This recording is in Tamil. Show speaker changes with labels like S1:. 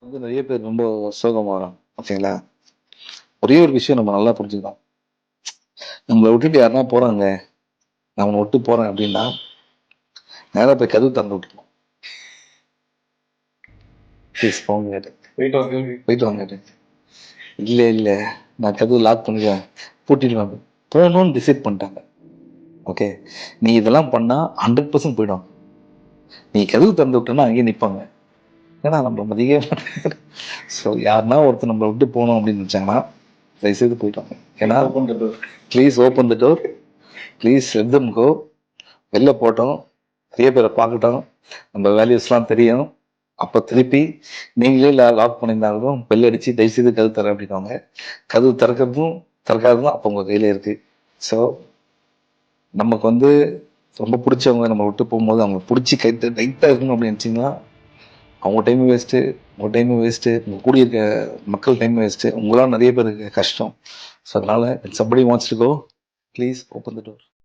S1: வந்து நிறைய பேர் ரொம்ப சோகமாகறாங்க. ஓகேங்களா? ஒரே ஒரு விஷயம் நம்ம நல்லா புரிஞ்சுக்கணும். நம்மள விட்டுட்டு யாருனா போறாங்க, நான் உன்ன விட்டு போறேன் அப்படின்னா, நேரா போய் கதவு திறந்து விட்டுறணும். ப்ளீஸ் போங்க. போயிட்டு வாங்க. இல்ல, இல்ல. நான் கதவு லாக் பண்ணிடுவேன். பூட்டிடுவேன். போணும்னு டிசைட் பண்ணிட்டாங்க. ஓகே. நீ இதெல்லாம் பண்ணா 100% போயிடுவாங்க. நீ கதவு திறந்து விட்டன்னா அங்கேயே நிப்பாங்க. ஏன்னா நம்ம மதிக்கவே மாட்டாங்க. ஸோ யாருன்னா ஒருத்தர் நம்மள விட்டு போணும் அப்படின்னு நினைச்சாங்கன்னா, தயவுசெய்து போயிட்டு வாங்க. ஏன்னா please open the door. Please let them go. வெளில போட்டோம். நிறைய பேரை பார்க்கட்டும். நம்ம வேல்யூஸ்லாம் தெரியும். அப்போ திருப்பி நீங்களே லாக் பண்ணியிருந்தாலும் பெல் அடிச்சு தயவுசெய்து கதவு தரேன் அப்படின்வாங்க. கதவு திறக்கிறதும் திறக்காததும் அப்போ உங்கள் கையில் இருக்கு. ஸோ நமக்கு வந்து ரொம்ப பிடிச்சவங்க நம்ம விட்டு போகும்போது அவங்க பிடிச்சி டைட்டாக இருக்கணும் அப்படின்னு நினச்சிங்கன்னா, அவங்க டைமும் வேஸ்ட்டு, உங்கள் டைமும் வேஸ்ட்டு, உங்கள் கூடி இருக்க மக்கள் டைமும் வேஸ்ட்டு. உங்களால் நிறைய பேருக்கு கஷ்டம். ஸோ அதனால் somebody wants to go, please open the door.